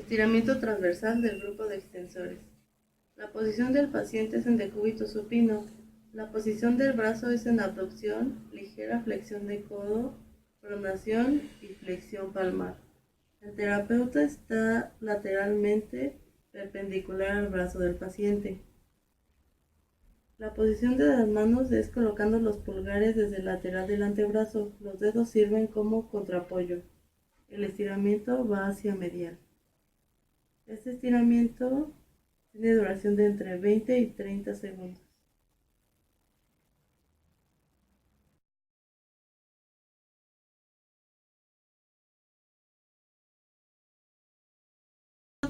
Estiramiento transversal del grupo de extensores. La posición del paciente es en decúbito supino. La posición del brazo es en abducción, ligera flexión de codo, pronación y flexión palmar. El terapeuta está lateralmente perpendicular al brazo del paciente. La posición de las manos es colocando los pulgares desde el lateral del antebrazo. Los dedos sirven como contraapoyo. El estiramiento va hacia medial. Este estiramiento tiene duración de entre 20 y 30 segundos.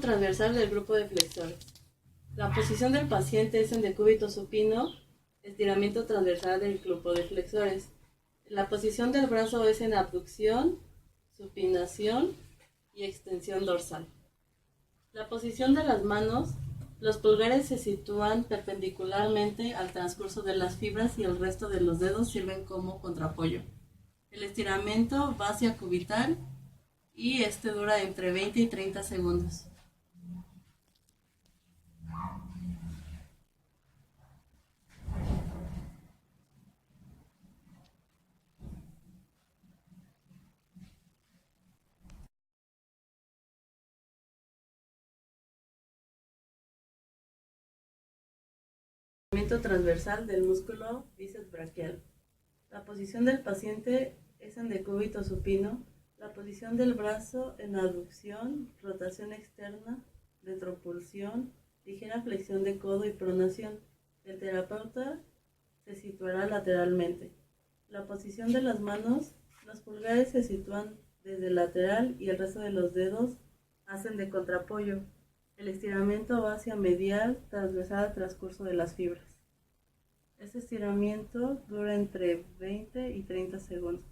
Transversal del grupo de flexores. La posición del paciente es en decúbito supino, estiramiento transversal del grupo de flexores. La posición del brazo es en abducción, supinación y extensión dorsal. La posición de las manos, los pulgares se sitúan perpendicularmente al transcurso de las fibras y el resto de los dedos sirven como contraapoyo. El estiramiento va hacia cubital y este dura entre 20 y 30 segundos. Estiramiento transversal del músculo bíceps braquial. La posición del paciente es en decúbito supino. La posición del brazo en abducción, rotación externa, retropulsión, ligera flexión de codo y pronación. El terapeuta se situará lateralmente. La posición de las manos, los pulgares se sitúan desde el lateral y el resto de los dedos hacen de contraapoyo. El estiramiento va hacia medial, transversal al transcurso de las fibras. Este estiramiento dura entre 20 y 30 segundos.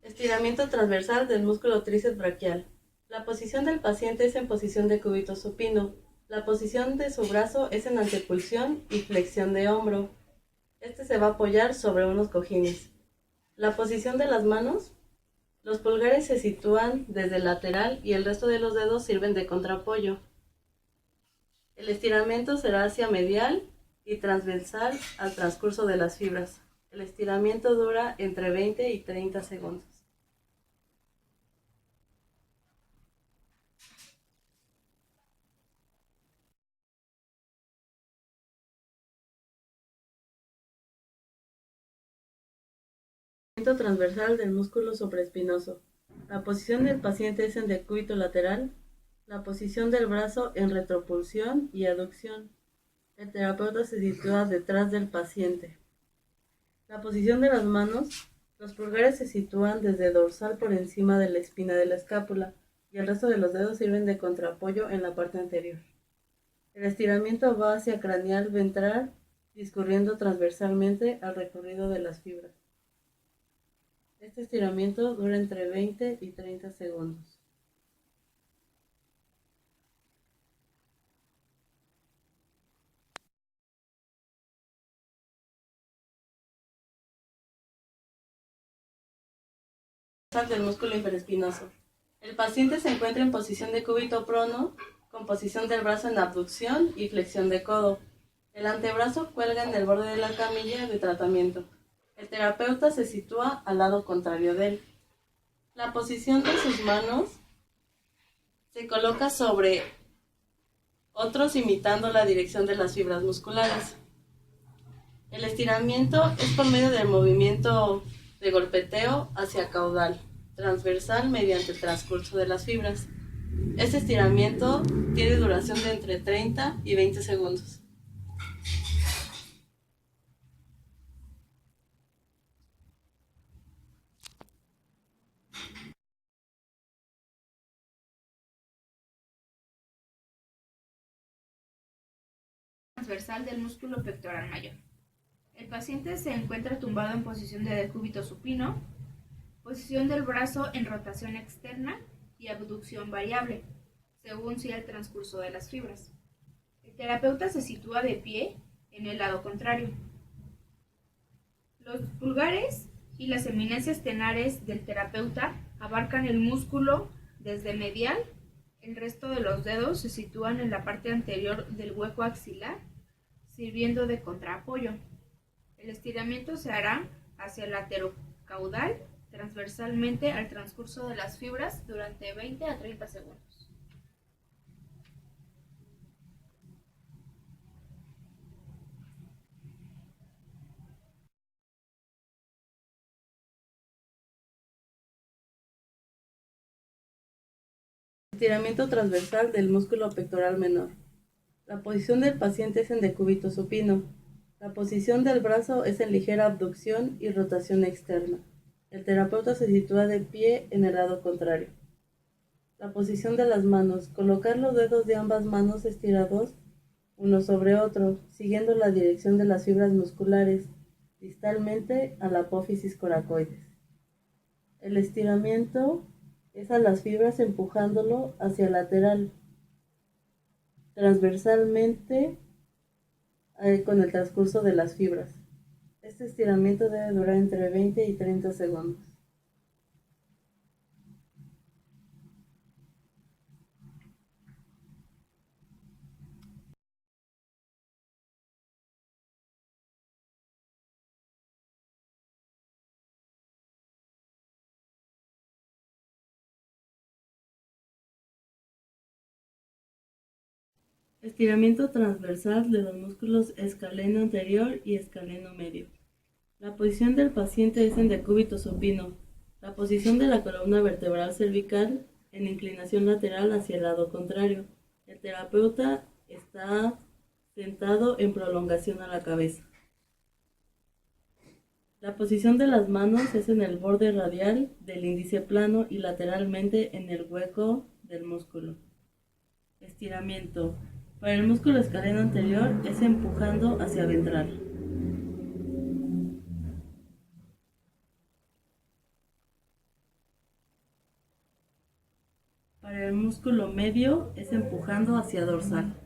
Estiramiento transversal del músculo tríceps braquial. La posición del paciente es en posición de cúbito supino. La posición de su brazo es en antepulsión y flexión de hombro. Este se va a apoyar sobre unos cojines. La posición de las manos. Los pulgares se sitúan desde el lateral y el resto de los dedos sirven de contraapoyo. El estiramiento será hacia medial y transversal al transcurso de las fibras. El estiramiento dura entre 20 y 30 segundos. Estiramiento transversal del músculo supraespinoso. La posición del paciente es en decúbito lateral. La posición del brazo en retropulsión y aducción. El terapeuta se sitúa detrás del paciente. La posición de las manos. Los pulgares se sitúan desde dorsal por encima de la espina de la escápula y el resto de los dedos sirven de contraapoyo en la parte anterior. El estiramiento va hacia craneal ventral, discurriendo transversalmente al recorrido de las fibras. Este estiramiento dura entre 20 y 30 segundos. Del músculo hiperespinoso. El paciente se encuentra en posición de cúbito prono, con posición del brazo en abducción y flexión de codo. El antebrazo cuelga en el borde de la camilla de tratamiento. El terapeuta se sitúa al lado contrario de él. La posición de sus manos se coloca sobre otros imitando la dirección de las fibras musculares. El estiramiento es por medio del movimiento de golpeteo hacia caudal, transversal mediante el transcurso de las fibras. Este estiramiento tiene duración de entre 30 y 20 segundos. Transversal del músculo pectoral mayor. El paciente se encuentra tumbado en posición de decúbito supino, posición del brazo en rotación externa y abducción variable, según sea el transcurso de las fibras. El terapeuta se sitúa de pie en el lado contrario. Los pulgares y las eminencias tenares del terapeuta abarcan el músculo desde medial. El resto de los dedos se sitúan en la parte anterior del hueco axilar, sirviendo de contraapoyo. El estiramiento se hará hacia el laterocaudal, transversalmente al transcurso de las fibras durante 20 a 30 segundos. Estiramiento transversal del músculo pectoral menor. La posición del paciente es en decúbito supino. La posición del brazo es en ligera abducción y rotación externa. El terapeuta se sitúa de pie en el lado contrario. La posición de las manos. Colocar los dedos de ambas manos estirados uno sobre otro, siguiendo la dirección de las fibras musculares, distalmente a la apófisis coracoides. El estiramiento es a las fibras empujándolo hacia el lateral, transversalmente con el transcurso de las fibras. Este estiramiento debe durar entre 20 y 30 segundos. Estiramiento transversal de los músculos escaleno anterior y escaleno medio. La posición del paciente es en decúbito supino. La posición de la columna vertebral cervical en inclinación lateral hacia el lado contrario. El terapeuta está sentado en prolongación a la cabeza. La posición de las manos es en el borde radial del índice plano y lateralmente en el hueco del músculo. Estiramiento. Para el músculo escaleno anterior es empujando hacia ventral. Para el músculo medio es empujando hacia dorsal.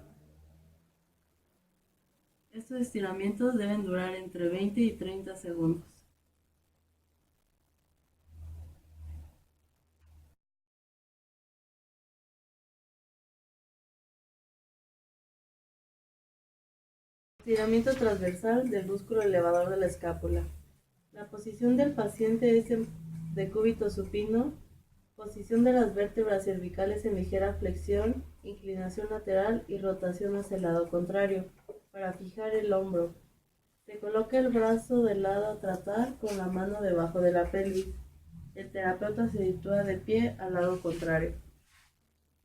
Estos estiramientos deben durar entre 20 y 30 segundos. Estiramiento transversal del músculo elevador de la escápula. La posición del paciente es en decúbito supino. Posición de las vértebras cervicales en ligera flexión, inclinación lateral y rotación hacia el lado contrario. Para fijar el hombro, se coloca el brazo del lado a tratar con la mano debajo de la pelvis. El terapeuta se sitúa de pie al lado contrario.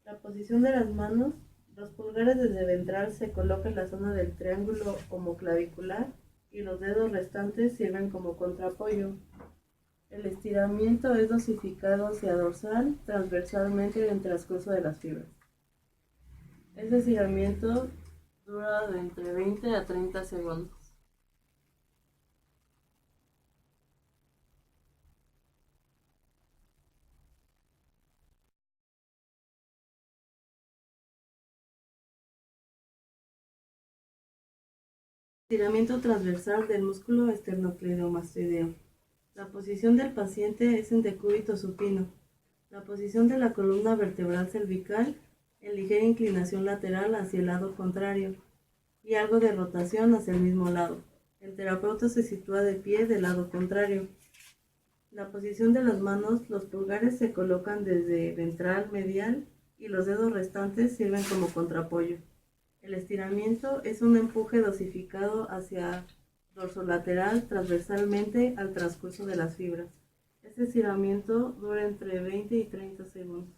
La posición de las manos, los pulgares desde ventral se colocan en la zona del triángulo homoclavicular y los dedos restantes sirven como contraapoyo. El estiramiento es dosificado hacia dorsal, transversalmente en el transcurso de las fibras. Este estiramiento dura de entre 20 a 30 segundos. Estiramiento transversal del músculo esternocleidomastoideo. La posición del paciente es en decúbito supino. La posición de la columna vertebral cervical en ligera inclinación lateral hacia el lado contrario y algo de rotación hacia el mismo lado. El terapeuta se sitúa de pie del lado contrario. La posición de las manos, los pulgares se colocan desde ventral medial y los dedos restantes sirven como contraapoyo. El estiramiento es un empuje dosificado hacia dorsolateral transversalmente al transcurso de las fibras. Este estiramiento dura entre 20 y 30 segundos.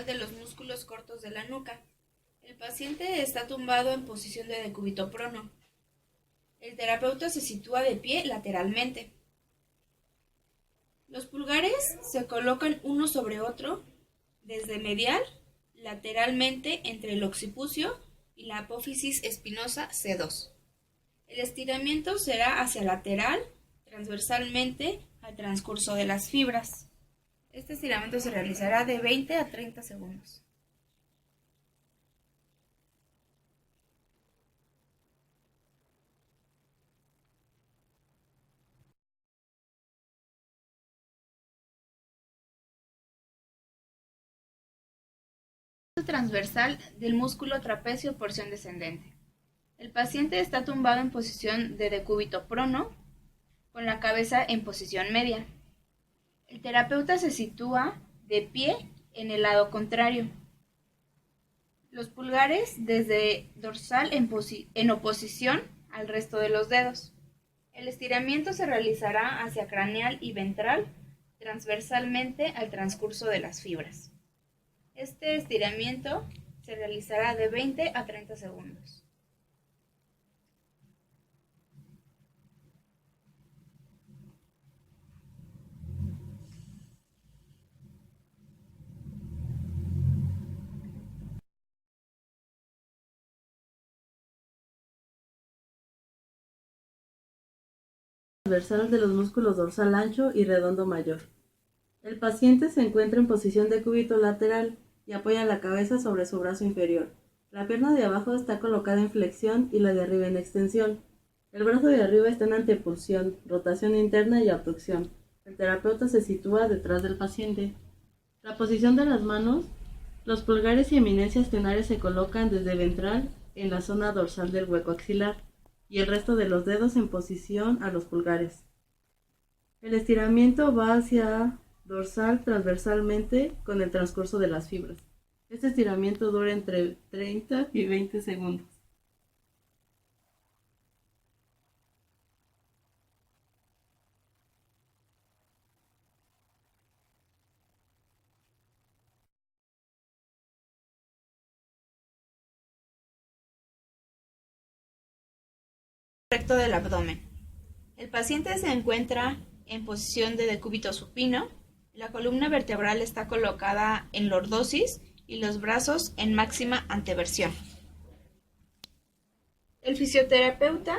De los músculos cortos de la nuca. El paciente está tumbado en posición de decúbito prono. El terapeuta se sitúa de pie lateralmente. Los pulgares se colocan uno sobre otro desde medial, lateralmente entre el occipucio y la apófisis espinosa C2. El estiramiento será hacia lateral transversalmente al transcurso de las fibras. Este estiramiento se realizará de 20 a 30 segundos. Transversal del músculo trapecio porción descendente. El paciente está tumbado en posición de decúbito prono, con la cabeza en posición media. El terapeuta se sitúa de pie en el lado contrario. Los pulgares desde dorsal en oposición al resto de los dedos. El estiramiento se realizará hacia craneal y ventral, transversalmente al transcurso de las fibras. Este estiramiento se realizará de 20 a 30 segundos. Transversal de los músculos dorsal ancho y redondo mayor. El paciente se encuentra en posición de cúbito lateral y apoya la cabeza sobre su brazo inferior. La pierna de abajo está colocada en flexión y la de arriba en extensión. El brazo de arriba está en antepulsión, rotación interna y abducción. El terapeuta se sitúa detrás del paciente. La posición de las manos. Los pulgares y eminencias tenares se colocan desde ventral en la zona dorsal del hueco axilar y el resto de los dedos en posición a los pulgares. El estiramiento va hacia dorsal transversalmente con el transcurso de las fibras. Este estiramiento dura entre 30 y 20 segundos. Recto del abdomen. El paciente se encuentra en posición de decúbito supino. La columna vertebral está colocada en lordosis y los brazos en máxima anteversión. El fisioterapeuta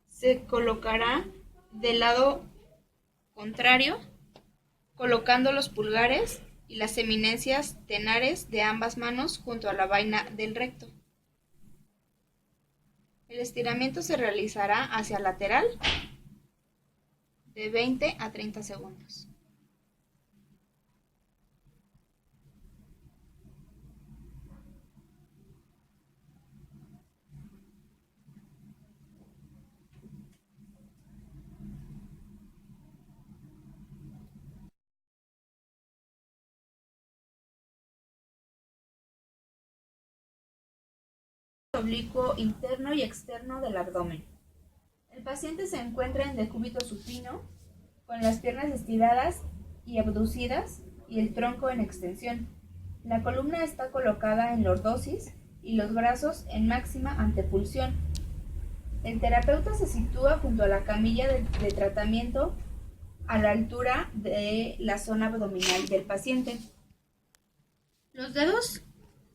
se colocará del lado contrario, colocando los pulgares y las eminencias tenares de ambas manos junto a la vaina del recto. El estiramiento se realizará hacia lateral de 20 a 30 segundos. Oblicuo interno y externo del abdomen. El paciente se encuentra en decúbito supino, con las piernas estiradas y abducidas y el tronco en extensión. La columna está colocada en lordosis y los brazos en máxima antepulsión. El terapeuta se sitúa junto a la camilla de tratamiento a la altura de la zona abdominal del paciente. Los dedos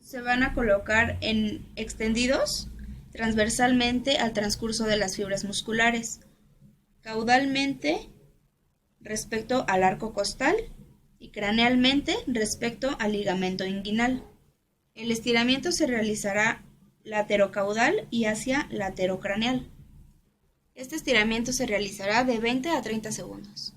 se van a colocar en extendidos transversalmente al transcurso de las fibras musculares, caudalmente respecto al arco costal y cranealmente respecto al ligamento inguinal. El estiramiento se realizará laterocaudal y hacia laterocraneal. Este estiramiento se realizará de 20 a 30 segundos.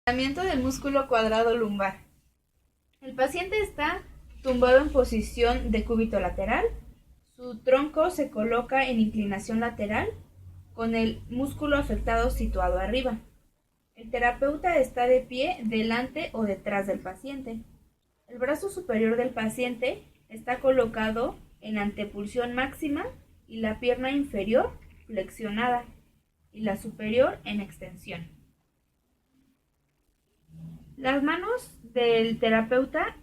Estiramiento del músculo cuadrado lumbar. El paciente está tumbado en posición de cúbito lateral. Su tronco se coloca en inclinación lateral con el músculo afectado situado arriba. El terapeuta está de pie delante o detrás del paciente. El brazo superior del paciente está colocado en antepulsión máxima y la pierna inferior flexionada y la superior en extensión. Las manos del terapeuta,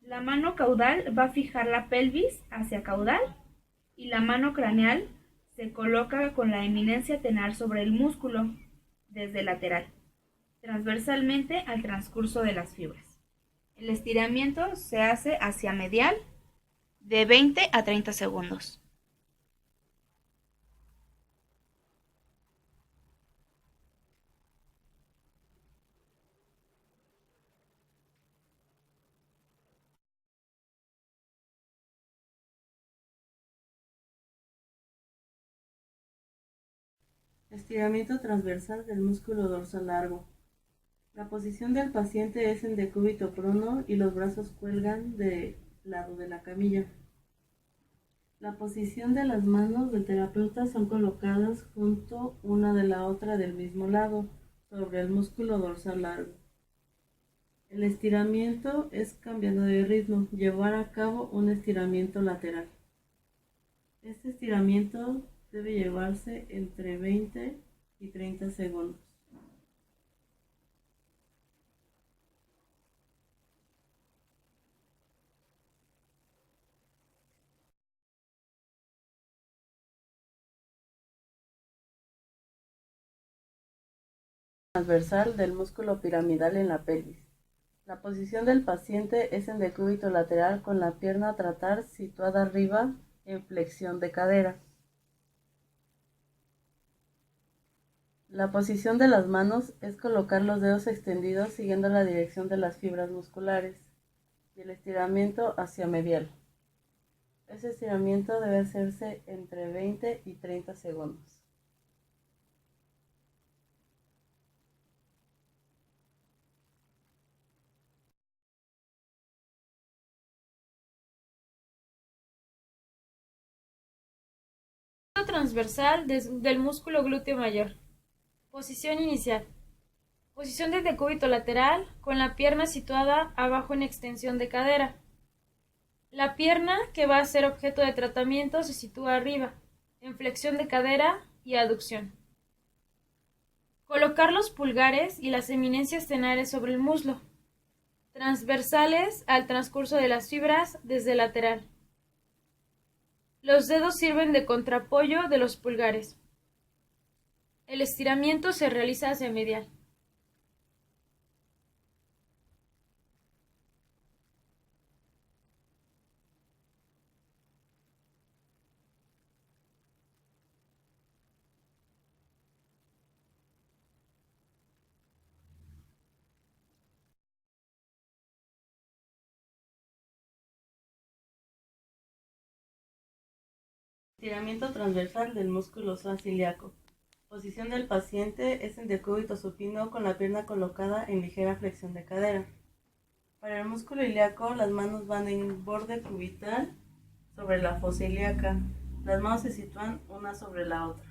la mano caudal va a fijar la pelvis hacia caudal y la mano craneal Se coloca con la eminencia tenar sobre el músculo, desde lateral, transversalmente al transcurso de las fibras. El estiramiento se hace hacia medial de 20 a 30 segundos. Estiramiento transversal del músculo dorsal largo. La posición del paciente es en decúbito prono y los brazos cuelgan del lado de la camilla. La posición de las manos del terapeuta son colocadas junto una de la otra del mismo lado, sobre el músculo dorsal largo. El estiramiento es cambiando de ritmo, llevar a cabo un estiramiento lateral. Este estiramiento debe llevarse entre 20 y 30 segundos. Transversal del músculo piramidal en la pelvis. La posición del paciente es en decúbito lateral con la pierna a tratar situada arriba en flexión de cadera. La posición de las manos es colocar los dedos extendidos siguiendo la dirección de las fibras musculares y el estiramiento hacia medial. Ese estiramiento debe hacerse entre 20 y 30 segundos. Transversal del músculo glúteo mayor. Posición inicial. Posición del decúbito lateral con la pierna situada abajo en extensión de cadera. La pierna que va a ser objeto de tratamiento se sitúa arriba, en flexión de cadera y aducción. Colocar los pulgares y las eminencias tenares sobre el muslo, transversales al transcurso de las fibras desde lateral. Los dedos sirven de contraapoyo de los pulgares. El estiramiento se realiza hacia medial. Estiramiento transversal del músculo psoas ilíaco. Posición del paciente es en decúbito supino con la pierna colocada en ligera flexión de cadera. Para el músculo ilíaco, las manos van en borde cubital sobre la fosa ilíaca. Las manos se sitúan una sobre la otra.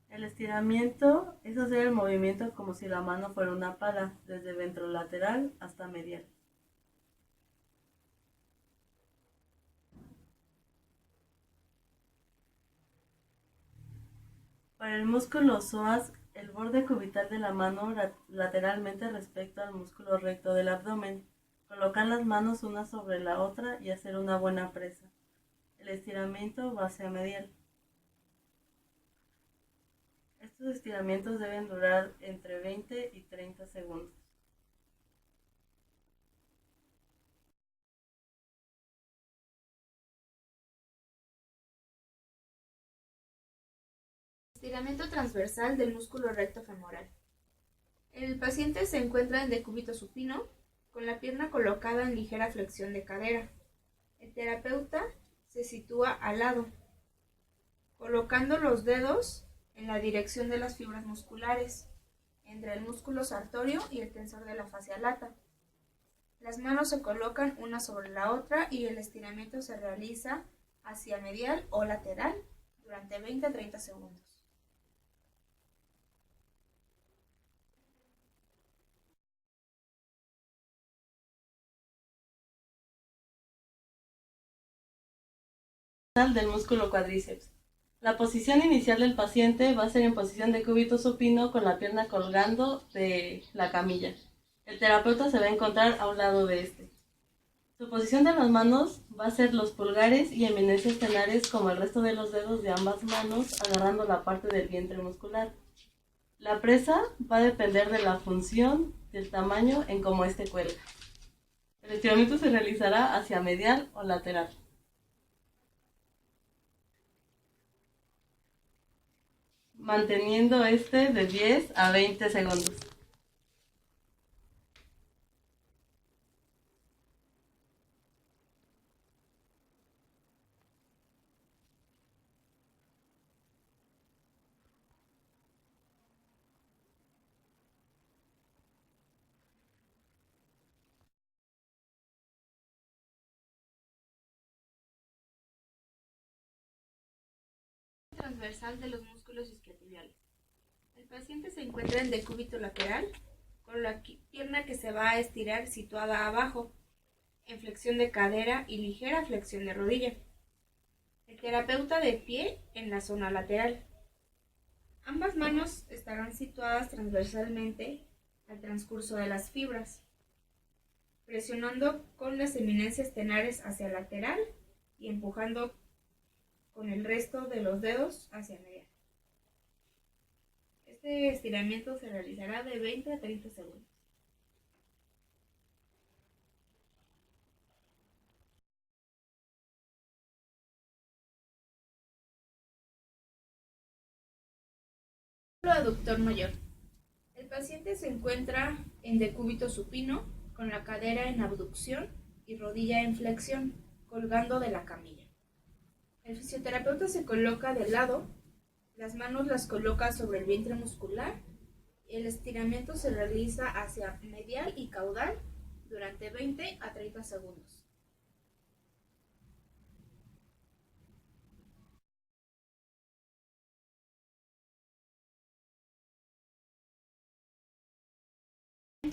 El estiramiento es hacer el movimiento como si la mano fuera una pala, desde ventrolateral hasta medial. Para el músculo psoas, el borde cubital de la mano lateralmente respecto al músculo recto del abdomen. Colocar las manos una sobre la otra y hacer una buena presa. El estiramiento va hacia medial. Estos estiramientos deben durar entre 20 y 30 segundos. Estiramiento transversal del músculo recto femoral. El paciente se encuentra en decúbito supino, con la pierna colocada en ligera flexión de cadera. El terapeuta se sitúa al lado, colocando los dedos en la dirección de las fibras musculares, entre el músculo sartorio y el tensor de la fascia lata. Las manos se colocan una sobre la otra y el estiramiento se realiza hacia medial o lateral durante 20 a 30 segundos. Del músculo cuádriceps. La posición inicial del paciente va a ser en posición de cúbito supino con la pierna colgando de la camilla. El terapeuta se va a encontrar a un lado de este. Su posición de las manos va a ser los pulgares y eminencias tenares como el resto de los dedos de ambas manos, agarrando la parte del vientre muscular. La presa va a depender de la función, del tamaño en cómo éste cuelga. El estiramiento se realizará hacia medial o lateral. Manteniendo este de 10 a 20 segundos. Transversal de los músculos isquiotibiales. El paciente se encuentra en decúbito lateral, con la pierna que se va a estirar situada abajo, en flexión de cadera y ligera flexión de rodilla. El terapeuta de pie en la zona lateral. Ambas manos estarán situadas transversalmente al transcurso de las fibras, presionando con las eminencias tenares hacia lateral y empujando con el resto de los dedos hacia medial. Este estiramiento se realizará de 20 a 30 segundos. Aductor mayor. El paciente se encuentra en decúbito supino, con la cadera en abducción y rodilla en flexión, colgando de la camilla. El fisioterapeuta se coloca de lado, las manos las coloca sobre el vientre muscular y el estiramiento se realiza hacia medial y caudal durante 20 a 30 segundos.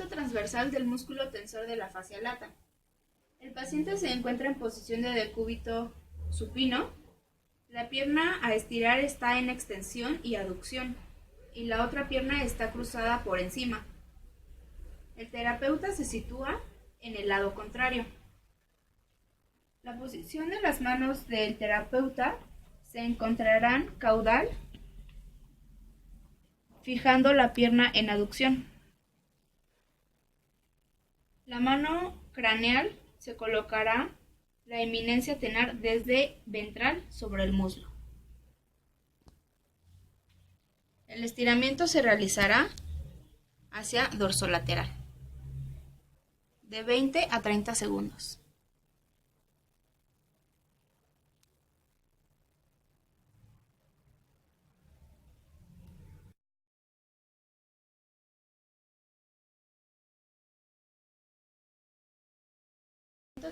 Transversal del músculo tensor de la fascia lata. El paciente se encuentra en posición de decúbito supino. La pierna a estirar está en extensión y aducción, y la otra pierna está cruzada por encima. El terapeuta se sitúa en el lado contrario. La posición de las manos del terapeuta se encontrarán caudal, fijando la pierna en aducción. La mano craneal se colocará la eminencia tenar desde ventral sobre el muslo. El estiramiento se realizará hacia dorsolateral, de 20 a 30 segundos.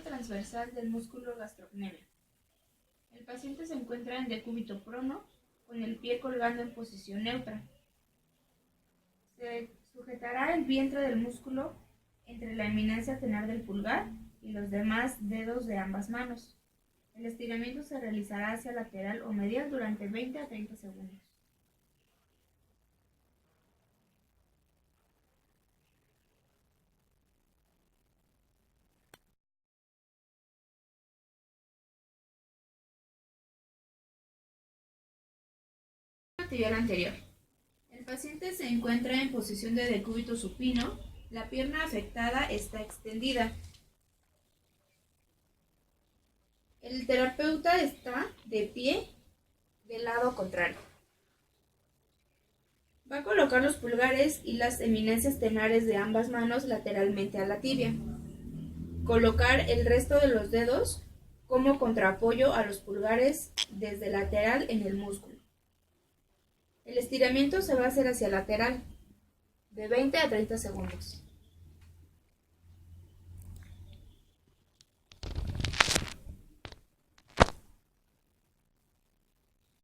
Transversal del músculo gastrocnemio. El paciente se encuentra en decúbito prono, con el pie colgando en posición neutra. Se sujetará el vientre del músculo entre la eminencia tenar del pulgar y los demás dedos de ambas manos. El estiramiento se realizará hacia lateral o medial durante 20 a 30 segundos. Tibial anterior. El paciente se encuentra en posición de decúbito supino, la pierna afectada está extendida. El terapeuta está de pie del lado contrario. Va a colocar los pulgares y las eminencias tenares de ambas manos lateralmente a la tibia. Colocar el resto de los dedos como contraapoyo a los pulgares desde lateral en el músculo. El estiramiento se va a hacer hacia lateral, de 20 a 30 segundos.